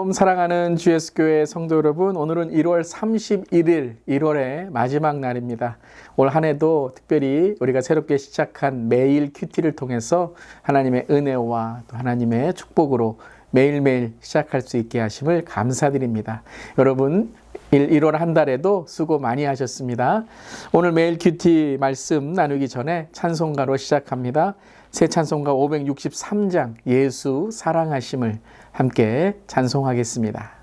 샬롬 사랑하는 GS교회 성도 여러분, 오늘은 1월 31일 1월의 마지막 날입니다. 올 한 해도 특별히 우리가 새롭게 시작한 매일 큐티를 통해서 하나님의 은혜와 또 하나님의 축복으로 매일매일 시작할 수 있게 하심을 감사드립니다. 여러분 1월 한 달에도 수고 많이 하셨습니다. 오늘 매일 큐티 말씀 나누기 전에 찬송가로 시작합니다. 새 찬송가 563장 예수 사랑하심을 함께 찬송하겠습니다.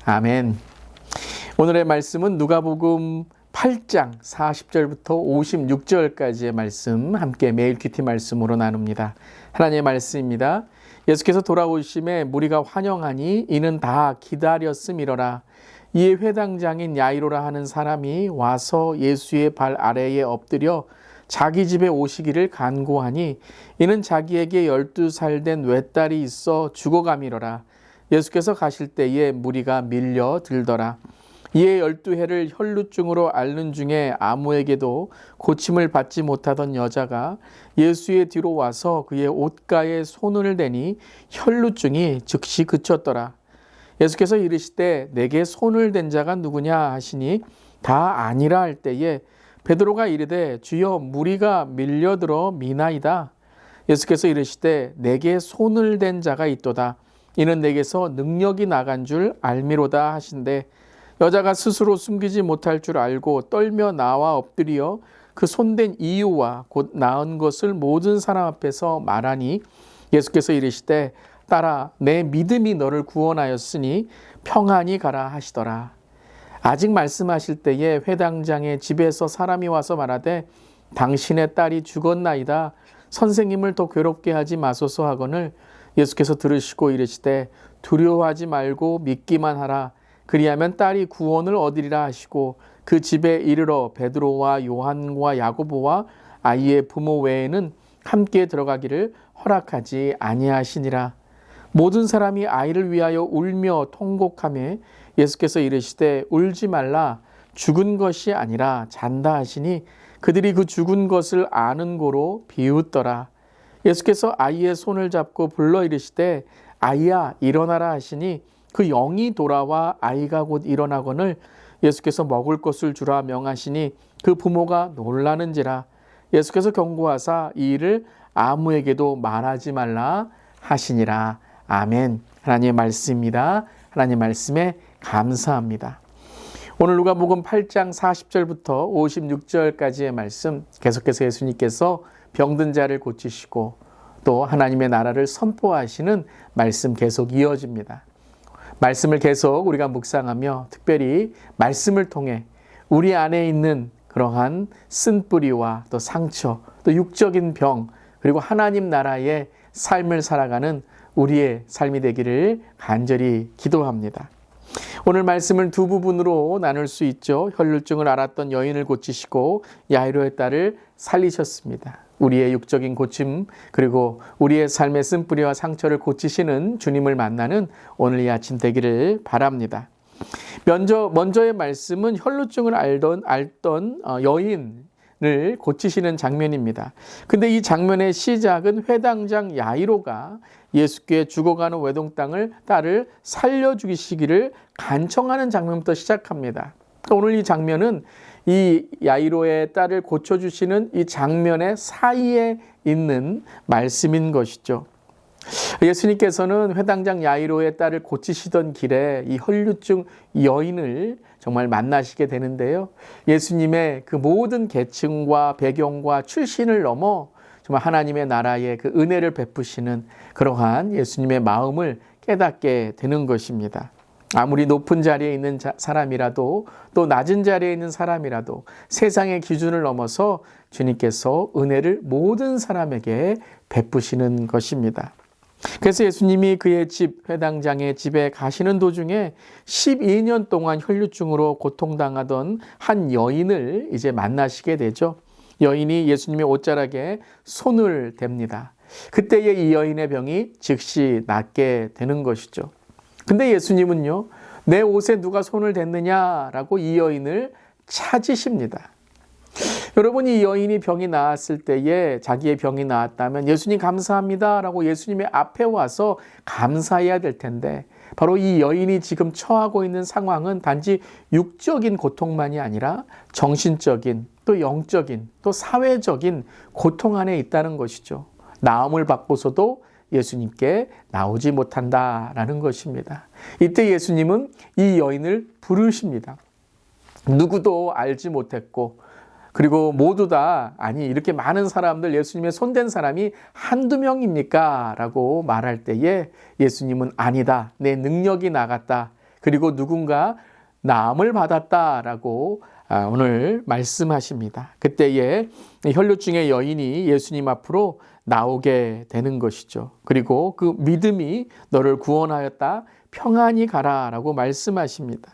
아멘. 오늘의 말씀은 누가복음 8장 40절부터 56절까지의 말씀 함께 매일 큐티 말씀으로 나눕니다. 하나님의 말씀입니다. 예수께서 돌아오심에 무리가 환영하니 이는 다 기다렸음이로라. 이에 회당장인 야이로라 하는 사람이 와서 예수의 발 아래에 엎드려 자기 집에 오시기를 간구하니 이는 자기에게 12살 된 외딸이 있어 죽어감이로라. 예수께서 가실 때에 무리가 밀려 들더라. 이에 12해를 혈루증으로 앓는 중에 아무에게도 고침을 받지 못하던 여자가 예수의 뒤로 와서 그의 옷가에 손을 대니 혈루증이 즉시 그쳤더라. 예수께서 이르시되 내게 손을 댄 자가 누구냐 하시니 다 아니라 할 때에 베드로가 이르되 주여 무리가 밀려들어 미나이다. 예수께서 이르시되 내게 손을 댄 자가 있도다. 이는 내게서 능력이 나간 줄 알미로다 하신대 여자가 스스로 숨기지 못할 줄 알고 떨며 나와 엎드려 그 손댄 이유와 곧 나은 것을 모든 사람 앞에서 말하니 예수께서 이르시되 딸아 내 믿음이 너를 구원하였으니 평안히 가라 하시더라. 아직 말씀하실 때에 회당장의 집에서 사람이 와서 말하되 당신의 딸이 죽었나이다. 선생님을 더 괴롭게 하지 마소서 하거늘 예수께서 들으시고 이르시되 두려워하지 말고 믿기만 하라. 그리하면 딸이 구원을 얻으리라 하시고 그 집에 이르러 베드로와 요한과 야고보와 아이의 부모 외에는 함께 들어가기를 허락하지 아니하시니라. 모든 사람이 아이를 위하여 울며 통곡하며 예수께서 이르시되 울지 말라. 죽은 것이 아니라 잔다 하시니 그들이 그 죽은 것을 아는 고로 비웃더라. 예수께서 아이의 손을 잡고 불러 이르시되 아이야 일어나라 하시니 그 영이 돌아와 아이가 곧 일어나거늘 예수께서 먹을 것을 주라 명하시니 그 부모가 놀라는지라. 예수께서 경고하사 이 일을 아무에게도 말하지 말라 하시니라. 아멘. 하나님의 말씀입니다. 하나님의 말씀에 감사합니다. 오늘 누가복음 8장 40절부터 56절까지의 말씀, 계속해서 예수님께서 병든 자를 고치시고 또 하나님의 나라를 선포하시는 말씀 계속 이어집니다. 말씀을 계속 우리가 묵상하며 특별히 말씀을 통해 우리 안에 있는 그러한 쓴뿌리와 또 상처, 또 육적인 병, 그리고 하나님 나라의 삶을 살아가는 우리의 삶이 되기를 간절히 기도합니다. 오늘 말씀을 두 부분으로 나눌 수 있죠. 혈루증을 앓았던 여인을 고치시고 야이로의 딸을 살리셨습니다. 우리의 육적인 고침 그리고 우리의 삶의 쓴뿌리와 상처를 고치시는 주님을 만나는 오늘 이 아침 되기를 바랍니다. 먼저의 말씀은 혈루증을 앓던 여인을 고치시는 장면입니다. 근데 이 장면의 시작은 회당장 야이로가 예수께 죽어가는 외동땅을 딸을 살려주시기를 간청하는 장면부터 시작합니다. 오늘 이 장면은 이 야이로의 딸을 고쳐주시는 이 장면의 사이에 있는 말씀인 것이죠. 예수님께서는 회당장 야이로의 딸을 고치시던 길에 이 혈루증 여인을 정말 만나시게 되는데요. 예수님의 그 모든 계층과 배경과 출신을 넘어 정말 하나님의 나라의 그 은혜를 베푸시는 그러한 예수님의 마음을 깨닫게 되는 것입니다. 아무리 높은 자리에 있는 사람이라도 또 낮은 자리에 있는 사람이라도 세상의 기준을 넘어서 주님께서 은혜를 모든 사람에게 베푸시는 것입니다. 그래서 예수님이 그의 집 회당장의 집에 가시는 도중에 12년 동안 혈루증으로 고통당하던 한 여인을 이제 만나시게 되죠. 여인이 예수님의 옷자락에 손을 댑니다. 그때에 이 여인의 병이 즉시 낫게 되는 것이죠. 근데 예수님은요, 내 옷에 누가 손을 댔느냐라고 이 여인을 찾으십니다. 여러분, 이 여인이 병이 나았을 때에 자기의 병이 나았다면 예수님 감사합니다라고 예수님의 앞에 와서 감사해야 될 텐데 바로 이 여인이 지금 처하고 있는 상황은 단지 육적인 고통만이 아니라 정신적인 또 영적인 또 사회적인 고통 안에 있다는 것이죠. 나음을 받고서도 예수님께 나오지 못한다라는 것입니다. 이때 예수님은 이 여인을 부르십니다. 누구도 알지 못했고 그리고 모두 다 아니 이렇게 많은 사람들 예수님의 손댄 사람이 한두 명입니까? 라고 말할 때에 예수님은 아니다. 내 능력이 나갔다. 그리고 누군가 나음을 받았다라고 오늘 말씀하십니다. 그때에 혈루증의 여인이 예수님 앞으로 나오게 되는 것이죠. 그리고 그 믿음이 너를 구원하였다. 평안히 가라라고 말씀하십니다.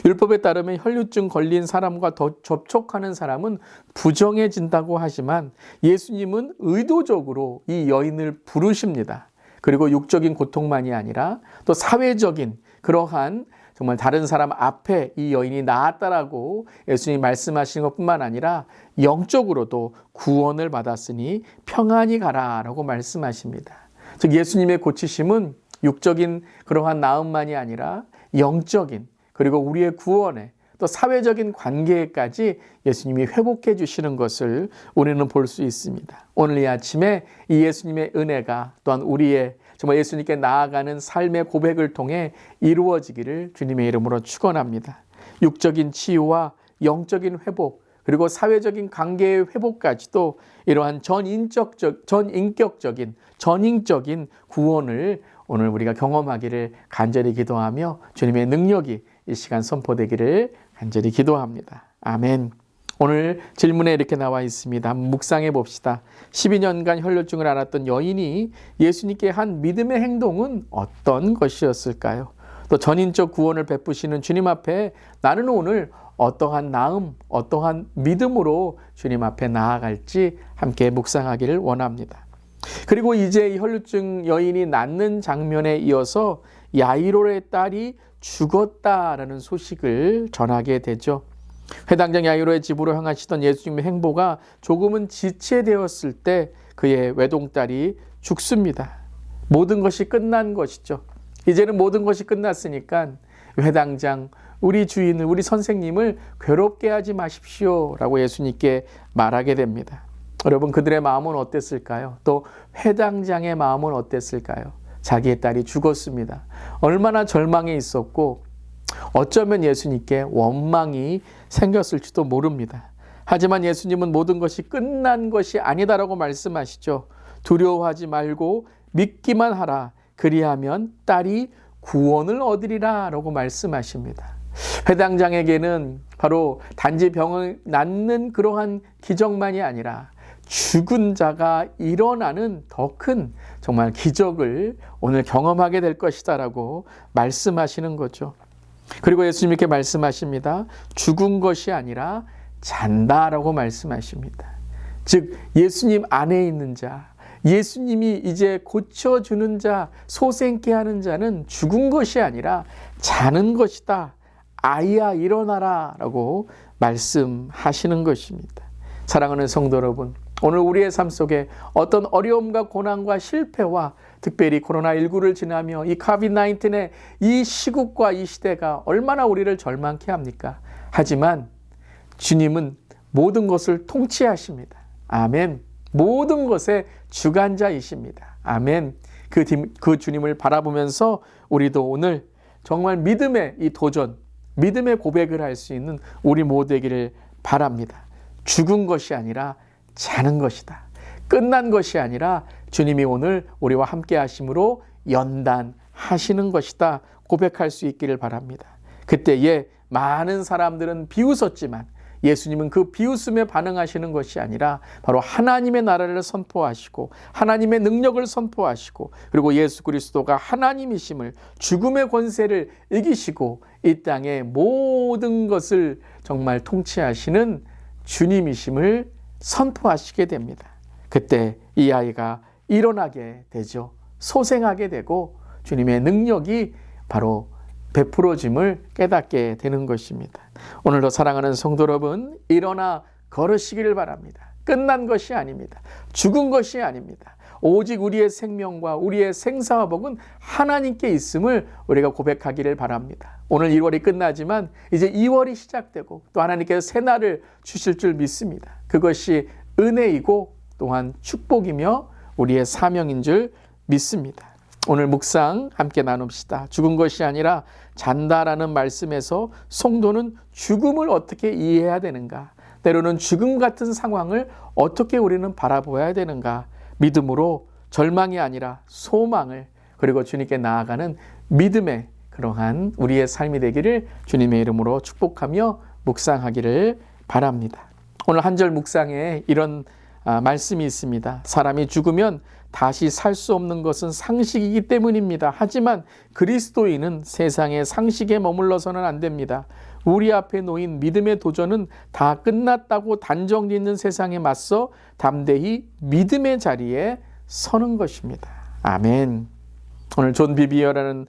율법에 따르면 혈루증 걸린 사람과 더 접촉하는 사람은 부정해진다고 하지만 예수님은 의도적으로 이 여인을 부르십니다. 그리고 육적인 고통만이 아니라 또 사회적인 그러한 정말 다른 사람 앞에 이 여인이 나았다라고 예수님이 말씀하신 것뿐만 아니라 영적으로도 구원을 받았으니 평안히 가라라고 말씀하십니다. 즉 예수님의 고치심은 육적인 그러한 나음만이 아니라 영적인 그리고 우리의 구원에 또 사회적인 관계까지 예수님이 회복해 주시는 것을 우리는 볼 수 있습니다. 오늘 이 아침에 이 예수님의 은혜가 또한 우리의 정말 예수님께 나아가는 삶의 고백을 통해 이루어지기를 주님의 이름으로 축원합니다. 육적인 치유와 영적인 회복, 그리고 사회적인 관계의 회복까지도 이러한 전인격적인 구원을 오늘 우리가 경험하기를 간절히 기도하며 주님의 능력이 이 시간 선포되기를 간절히 기도합니다. 아멘. 오늘 질문에 이렇게 나와 있습니다. 한번 묵상해 봅시다. 12년간 혈루증을 앓았던 여인이 예수님께 한 믿음의 행동은 어떤 것이었을까요? 또 전인적 구원을 베푸시는 주님 앞에 나는 오늘 어떠한 나음, 어떠한 믿음으로 주님 앞에 나아갈지 함께 묵상하기를 원합니다. 그리고 이제 이 혈루증 여인이 낫는 장면에 이어서 야이로의 딸이 죽었다라는 소식을 전하게 되죠. 회당장 야이로의 집으로 향하시던 예수님의 행보가 조금은 지체되었을 때 그의 외동딸이 죽습니다. 모든 것이 끝난 것이죠. 이제는 모든 것이 끝났으니까 회당장, 우리 주인을, 우리 선생님을 괴롭게 하지 마십시오 라고 예수님께 말하게 됩니다. 여러분, 그들의 마음은 어땠을까요? 또 회당장의 마음은 어땠을까요? 자기의 딸이 죽었습니다. 얼마나 절망에 있었고 어쩌면 예수님께 원망이 생겼을지도 모릅니다. 하지만 예수님은 모든 것이 끝난 것이 아니다라고 말씀하시죠. 두려워하지 말고 믿기만 하라. 그리하면 딸이 구원을 얻으리라 라고 말씀하십니다. 회당장에게는 바로 단지 병을 낫는 그러한 기적만이 아니라 죽은 자가 일어나는 더 큰 정말 기적을 오늘 경험하게 될 것이다 라고 말씀하시는 거죠. 그리고 예수님 이렇게 말씀하십니다. 죽은 것이 아니라 잔다라고 말씀하십니다. 즉 예수님 안에 있는 자, 예수님이 이제 고쳐주는 자, 소생케 하는 자는 죽은 것이 아니라 자는 것이다. 아이야 일어나라 라고 말씀하시는 것입니다. 사랑하는 성도 여러분, 오늘 우리의 삶 속에 어떤 어려움과 고난과 실패와 특별히 코로나19를 지나며 이 코비드-19의 이 시국과 이 시대가 얼마나 우리를 절망케 합니까? 하지만 주님은 모든 것을 통치하십니다. 아멘. 모든 것의 주관자이십니다. 아멘. 그 주님을 바라보면서 우리도 오늘 정말 믿음의 이 도전, 믿음의 고백을 할 수 있는 우리 모두이기를 바랍니다. 죽은 것이 아니라 자는 것이다. 끝난 것이 아니라 주님이 오늘 우리와 함께 하심으로 연단하시는 것이다. 고백할 수 있기를 바랍니다. 그때에 많은 사람들은 비웃었지만 예수님은 그 비웃음에 반응하시는 것이 아니라 바로 하나님의 나라를 선포하시고 하나님의 능력을 선포하시고 그리고 예수 그리스도가 하나님이심을, 죽음의 권세를 이기시고 이 땅의 모든 것을 정말 통치하시는 주님이심을 선포하시게 됩니다. 그때 이 아이가 일어나게 되죠. 소생하게 되고 주님의 능력이 바로 베풀어짐을 깨닫게 되는 것입니다. 오늘도 사랑하는 성도 여러분, 일어나 걸으시기를 바랍니다. 끝난 것이 아닙니다. 죽은 것이 아닙니다. 오직 우리의 생명과 우리의 생사화복은 하나님께 있음을 우리가 고백하기를 바랍니다. 오늘 1월이 끝나지만 이제 2월이 시작되고 또 하나님께서 새날을 주실 줄 믿습니다. 그것이 은혜이고 또한 축복이며 우리의 사명인 줄 믿습니다. 오늘 묵상 함께 나눕시다. 죽은 것이 아니라 잔다라는 말씀에서 성도는 죽음을 어떻게 이해해야 되는가? 때로는 죽음 같은 상황을 어떻게 우리는 바라보아야 되는가? 믿음으로 절망이 아니라 소망을, 그리고 주님께 나아가는 믿음의 그러한 우리의 삶이 되기를 주님의 이름으로 축복하며 묵상하기를 바랍니다. 오늘 한 절 묵상에 이런 말씀이 있습니다. 사람이 죽으면 다시 살 수 없는 것은 상식이기 때문입니다. 하지만 그리스도인은 세상의 상식에 머물러서는 안 됩니다. 우리 앞에 놓인 믿음의 도전은 다 끝났다고 단정짓는 세상에 맞서 담대히 믿음의 자리에 서는 것입니다. 아멘. 오늘 존 비비어라는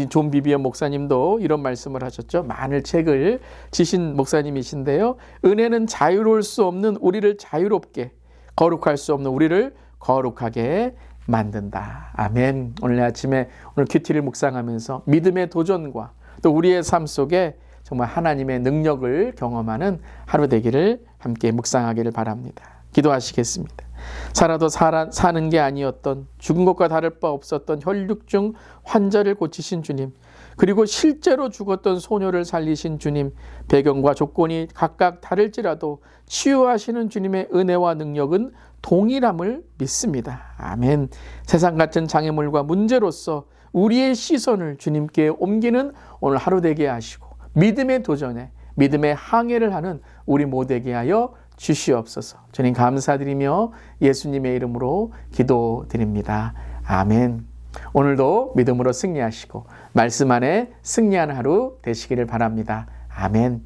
존 비비어 목사님도 이런 말씀을 하셨죠. 많은 책을 지신 목사님이신데요. 은혜는 자유로울 수 없는 우리를 자유롭게, 거룩할 수 없는 우리를 거룩하게 만든다. 아멘. 오늘 아침에 오늘 큐티를 묵상하면서 믿음의 도전과 또 우리의 삶 속에 정말 하나님의 능력을 경험하는 하루 되기를 함께 묵상하기를 바랍니다. 기도하시겠습니다. 살아도 사는 게 아니었던, 죽은 것과 다를 바 없었던 혈육중 환자를 고치신 주님, 그리고 실제로 죽었던 소녀를 살리신 주님, 배경과 조건이 각각 다를지라도 치유하시는 주님의 은혜와 능력은 동일함을 믿습니다. 아멘. 세상 같은 장애물과 문제로서 우리의 시선을 주님께 옮기는 오늘 하루 되게 하시고, 믿음의 도전에, 믿음의 항해를 하는 우리 모두에게 하여 주시옵소서. 주님 감사드리며 예수님의 이름으로 기도드립니다. 아멘. 오늘도 믿음으로 승리하시고 말씀 안에 승리하는 하루 되시기를 바랍니다. 아멘.